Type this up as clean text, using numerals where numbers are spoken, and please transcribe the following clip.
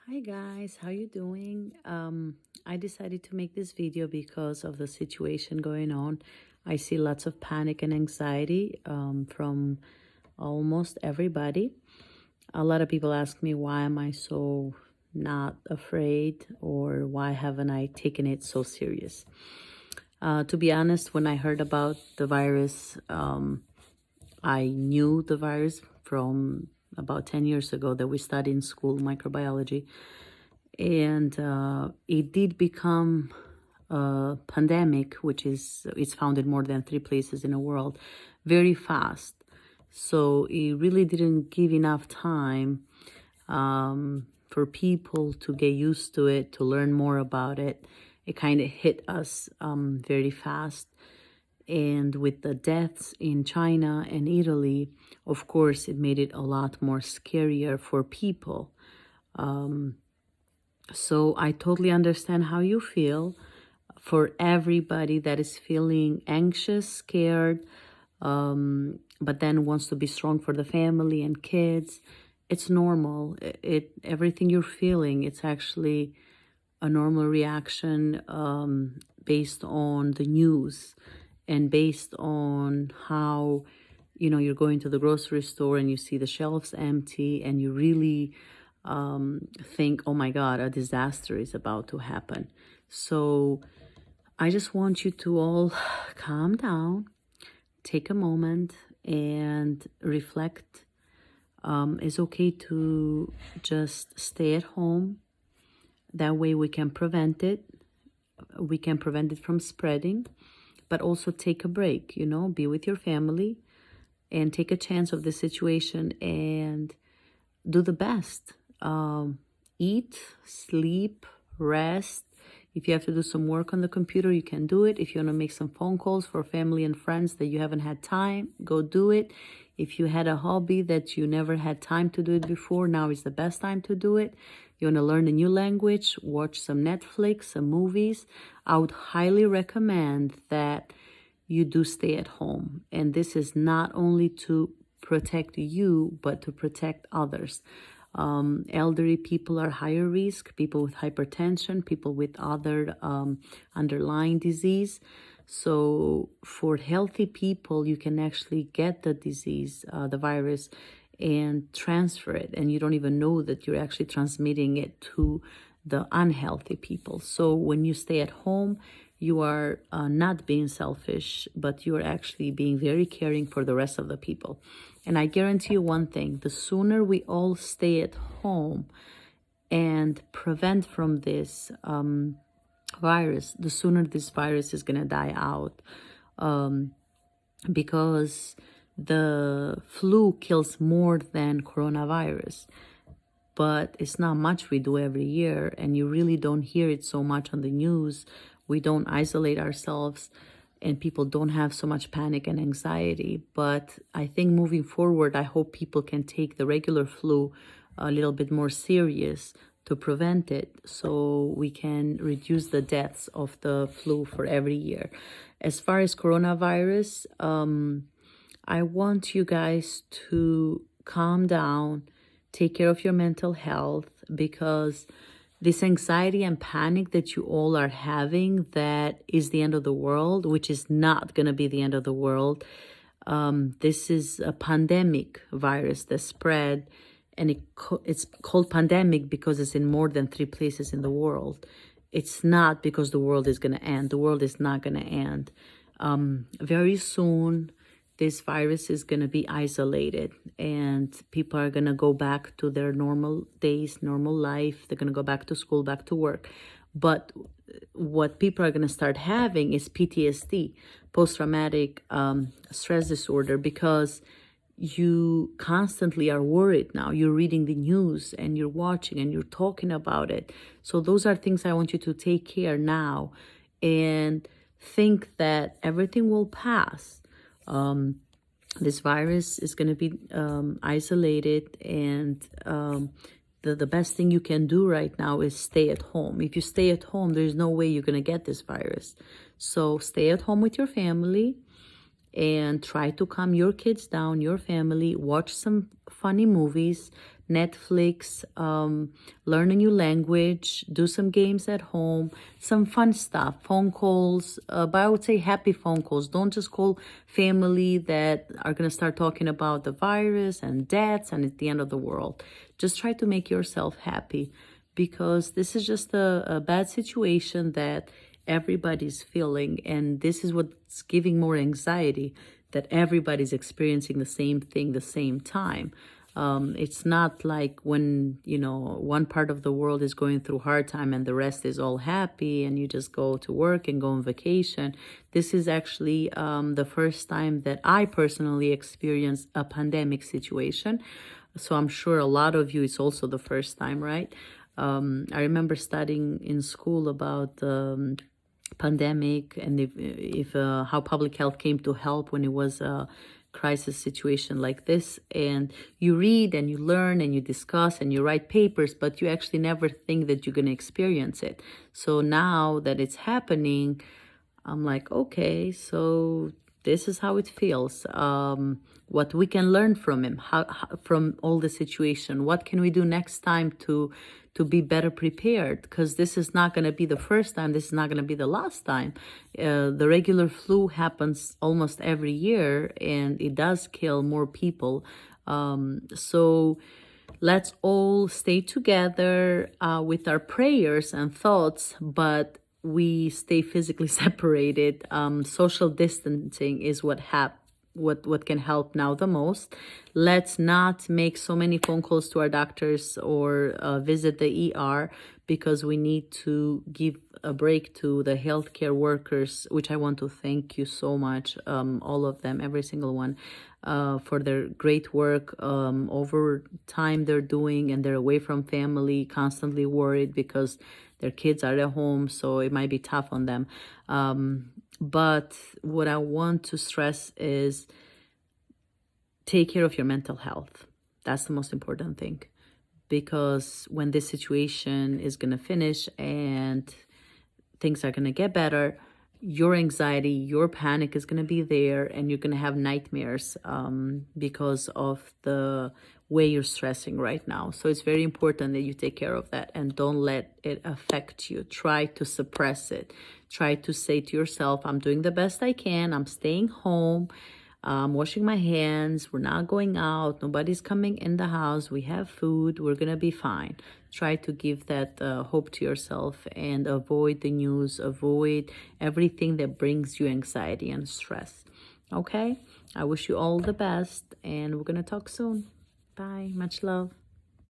Hi guys, how you doing? I decided to make this video because of the situation going on. I see lots of panic and anxiety from almost everybody. A lot of people ask me, why am I so not afraid, or why haven't I taken it so serious? To be honest, when I heard about the virus, I knew the virus from about 10 years ago that we studied in school, microbiology. And it did become a pandemic, which is it's found in more than 3 places in the world, very fast. So it really didn't give enough time for people to get used to it, to learn more about it. It kind of hit us very fast. And with the deaths in China and Italy, of course, it made it a lot more scarier for people. So I totally understand how you feel. For everybody that is feeling anxious, scared, but then wants to be strong for the family and kids, it's normal. Everything you're feeling, it's actually a normal reaction based on the news and based on how you're going to the grocery store and you see the shelves empty and you really think, oh my God, a disaster is about to happen. So I just want you to all calm down, take a moment and reflect. It's okay to just stay at home. That way we can prevent it. We can prevent it from spreading, but also take a break, be with your family and take a chance of the situation and do the best. Eat, sleep, rest. If you have to do some work on the computer, you can do it. If you want to make some phone calls for family and friends that you haven't had time, go do it. If you had a hobby that you never had time to do it before, now is the best time to do it. You want to learn a new language, watch some Netflix, some movies. I would highly recommend that you do stay at home. And this is not only to protect you, but to protect others. Elderly people are higher risk, people with hypertension, people with other underlying disease. So for healthy people, you can actually get the disease, the virus, and transfer it. And you don't even know that you're actually transmitting it to the unhealthy people. So when you stay at home, you are not being selfish, but you are actually being very caring for the rest of the people. And I guarantee you one thing, the sooner we all stay at home and prevent from this virus, the sooner this virus is going to die out. Because the flu kills more than coronavirus. But it's not much we do every year, and you really don't hear it so much on the news. We don't isolate ourselves, and people don't have so much panic and anxiety. But I think moving forward, I hope people can take the regular flu a little bit more serious to prevent it, so we can reduce the deaths of the flu for every year. As far as coronavirus, I want you guys to calm down, take care of your mental health, because this anxiety and panic that you all are having, that is the end of the world, which is not going to be the end of the world. This is a pandemic virus that spread, and it's called pandemic because it's in more than 3 places in the world. It's not because the world is going to end. The world is not going to end. Very soon, this virus is going to be isolated and people are going to go back to their normal days, normal life. They're going to go back to school, back to work. But what people are going to start having is PTSD, post-traumatic stress disorder, because you constantly are worried now. You're reading the news and you're watching and you're talking about it. So those are things I want you to take care now and think that everything will pass. This virus is going to be isolated, and the best thing you can do right now is stay at home. If you stay at home, there's no way you're going to get this virus. So stay at home with your family and try to calm your kids down, your family, watch some funny movies, Netflix, learn a new language, do some games at home, some fun stuff, phone calls, but I would say happy phone calls. Don't just call family that are going to start talking about the virus and deaths and it's the end of the world. Just try to make yourself happy, because this is just a bad situation that everybody's feeling, and this is what's giving more anxiety, that everybody's experiencing the same thing the same time. It's not like when, one part of the world is going through hard time and the rest is all happy and you just go to work and go on vacation. This is actually the first time that I personally experienced a pandemic situation. So I'm sure a lot of you, it's also the first time, right? I remember studying in school about pandemic and if how public health came to help when it was a crisis situation like this. And you read and you learn and you discuss and you write papers, but you actually never think that you're going to experience it. So now that it's happening, I'm like, okay, so this is how it feels. What we can learn from him, from all the situation. What can we do next time to be better prepared? Because this is not going to be the first time. This is not going to be the last time. The regular flu happens almost every year, and it does kill more people. So let's all stay together with our prayers and thoughts, but we stay physically separated. Social distancing is what can help now the most. Let's not make so many phone calls to our doctors or visit the ER, because we need to give a break to the healthcare workers, which I want to thank you so much, all of them, every single one, for their great work over time they're doing, and they're away from family, constantly worried because their kids are at home, so it might be tough on them. But what I want to stress is take care of your mental health. That's the most important thing, because when this situation is going to finish and things are going to get better, your anxiety, your panic is going to be there, and you're going to have nightmares because of the way you're stressing right now. So it's very important that you take care of that and don't let it affect you. Try to suppress it. Try to say to yourself, I'm doing the best I can. I'm staying home. I'm washing my hands. We're not going out. Nobody's coming in the house. We have food. We're going to be fine. Try to give that hope to yourself and avoid the news. Avoid everything that brings you anxiety and stress. Okay? I wish you all the best, and we're going to talk soon. Bye. Much love.